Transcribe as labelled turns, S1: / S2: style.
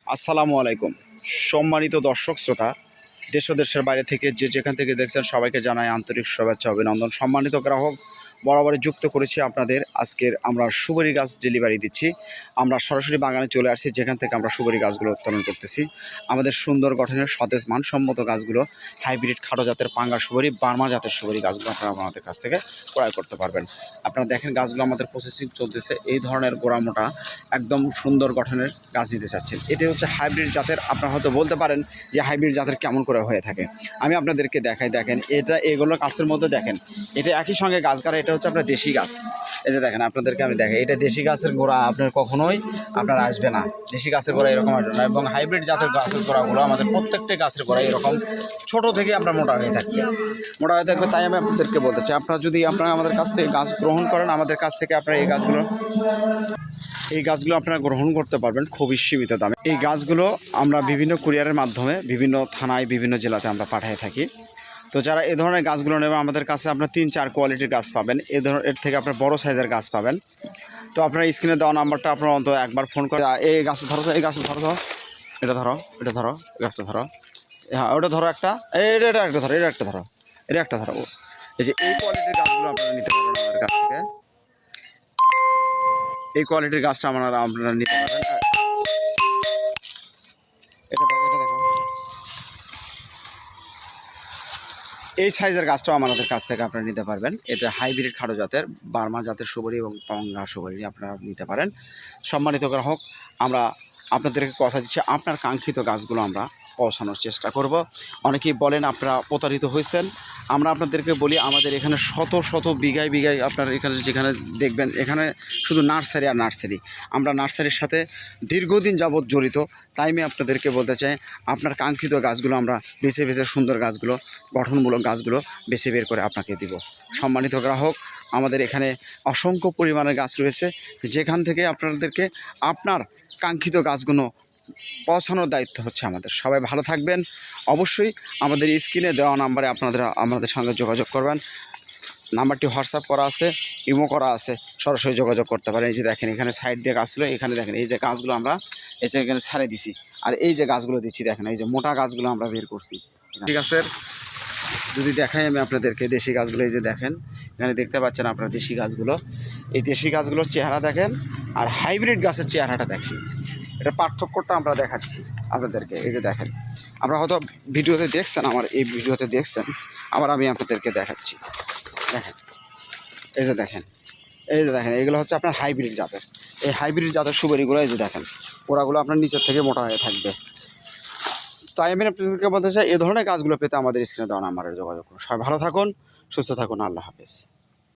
S1: আসসালামু আলাইকুম। সম্মানিত দর্শক শ্রোতা, দেশ ও দেশের বাইরে থেকে যেখান থেকে দেখছেন সবাইকে জানাই আন্তরিক শুভেচ্ছা অভিনন্দন। সম্মানিত গ্রাহক, বরাবরই যুক্ত করেছি আপনাদের। আজকের আমরা সুপারি গাছ ডেলিভারি দিচ্ছি। আমরা সরাসরি বাগানে চলে আসছি, যেখান থেকে আমরা সুপারি গাছগুলো উত্তোলন করতেছি। আমাদের সুন্দর গঠনের সতেজ মানসম্মত গাছগুলো, হাইব্রিড খাটো জাতের পাঙ্গা সুপারি, বার্মা জাতের সুপারি গাছগুলো আপনারা আমাদের কাছ থেকে ক্রয় করতে পারবেন। আপনারা দেখেন গাছগুলো আমাদের প্রসেসিং চলতেছে। এই ধরনের গোড়ামোটা একদম সুন্দর গঠনের গাছ নিতে চাচ্ছেন, এটি হচ্ছে হাইব্রিড জাতের। আপনারা হয়তো বলতে পারেন যে হাইব্রিড জাতের কেমন করে হয়ে থাকে। আমি আপনাদেরকে দেখাই, দেখেন এটা এগুলো গাছের মধ্যে দেখেন এটা একই সঙ্গে গাছ গাড়া। এটা হচ্ছে আপনার দেশি গাছ। এই যে দেখেন, আপনাদেরকে আমি দেখাই, এটা দেশি গাছের গোড়া আপনার কখনোই আপনার আসবে না। দেশি গাছের গোড়া এরকম আসবে না, এবং হাইব্রিড জাতের গাছের গোড়াগুলো আমাদের প্রত্যেকটি গাছের গোড়া এরকম ছোটো থেকে আপনার মোটা হয়ে থাকবে। তাই আমি আপনাদেরকে বলতে চাই, আপনারা যদি আপনারা আমাদের কাছ থেকে গাছ গ্রহণ করেন, আমাদের কাছ থেকে আপনারা এই গাছগুলো আপনারা গ্রহণ করতে পারবেন খুবই সীমিত দামে। এই গাছগুলো আমরা বিভিন্ন কুরিয়ারের মাধ্যমে বিভিন্ন থানায়, বিভিন্ন জেলাতে আমরা পাঠিয়ে থাকি। তো যারা এই ধরনের গাছগুলো নেবেন, আমাদের কাছে আপনার 3-4 কোয়ালিটির গাছ পাবেন। এর থেকে আপনার বড় সাইজের গাছ পাবেন। তো আপনার স্ক্রিনে দেওয়া নাম্বারটা আপনার অন্তত একবার ফোন করে, এই গাছটা ধরো, এই গাছটা ধরো, এটা ধরো, এটা ধরো, গাছটা ধরো, হ্যাঁ ওটা ধরো, একটা এটা একটা ধরো, এটা একটা ধরো, এটা একটা ধরো। এই যে এই কোয়ালিটির গাছগুলো আপনারা নিতে পারবেন আমাদের কাছ থেকে। এই কোয়ালিটির গাছটা আপনারা নিতে পারবেন। এটা দেখো, এটা দেখো, এই সাইজের গাছটাও আমাদের কাছ থেকে আপনারা নিতে পারবেন। এটা হাইব্রিড খাটো জাতের বার্মা জাতের সুপারি এবং পাঙ্গা সুপারি আপনারা নিতে পারেন। সম্মানিত গ্রাহক, আমরা আপনাদেরকে কথা দিচ্ছি, আপনার কাঙ্ক্ষিত গাছগুলো আমরা পৌঁছানোর চেষ্টা করব। অনেকেই বলেন আপনারা প্রতারিত হয়েছেন। আমরা আপনাদেরকে বলি, আমাদের এখানে শত শত বিঘায় বিঘায় আপনার এখানে যেখানে দেখবেন, এখানে শুধু নার্সারি আর নার্সারি। আমরা নার্সারির সাথে দীর্ঘদিন যাবৎ জড়িত। তাই আমি আপনাদেরকে বলতে চাই, আপনার কাঙ্ক্ষিত গাছগুলো আমরা বেছে বেছে, সুন্দর গাছগুলো, গঠনমূলক গাছগুলো বেছে বের করে আপনাকে দিব। সম্মানিত গ্রাহক, আমাদের এখানে অসংখ্য পরিমাণের গাছ রয়েছে, যেখান থেকে আপনাদেরকে আপনার কাঙ্ক্ষিত গাছগুলো পৌঁছানোর দায়িত্ব হচ্ছে আমাদের। সবাই ভালো থাকবেন। অবশ্যই আমাদের স্ক্রিনে দেওয়া নাম্বারে আমাদের সঙ্গে যোগাযোগ করবেন। নাম্বারটি হোয়াটসঅ্যাপ করা আছে, ইমো করা আছে, সরাসরি যোগাযোগ করতে পারেন। এই যে দেখেন, এখানে সাইড দিয়ে গাছ ছিল, এখানে দেখেন এই যে গাছগুলো আমরা এখানে ছাড়ে দিছি, আর এই যে গাছগুলো দিচ্ছি দেখেন, এই যে মোটা গাছগুলো আমরা বের করছি। ঠিক আছে, যদি দেখাই আমি আপনাদেরকে দেশি গাছগুলো, এই যে দেখেন এখানে দেখতে পাচ্ছেন আপনারা দেশি গাছগুলো। এই দেশি গাছগুলোর চেহারা দেখেন আর হাইব্রিড গাছের চেহারাটা দেখেন, এটা পার্থক্যটা আমরা দেখাচ্ছি আপনাদেরকে। এই যে দেখেন, আমরা হয়তো ভিডিওতে দেখছেন, আমার এই ভিডিওতে দেখছেন, আবার আমি আপনাদেরকে দেখাচ্ছি। দেখেন, এই যে দেখেন, এই যে দেখেন, এগুলো হচ্ছে আপনার হাইব্রিড জাতের। এই হাইব্রিড জাতের সুপারিগুলো এই যে দেখেন, ওরাগুলো আপনার নিচের থেকে মোটা হয়ে থাকবে। তাই আমি আপনাদেরকে বলতে চাই, এই ধরনের গাছগুলো পেতে আমাদের স্ক্রিনে দেওয়া নাম্বারে যোগাযোগ করুন। সবাই ভালো থাকুন, সুস্থ থাকুন, আল্লাহ হাফেজ।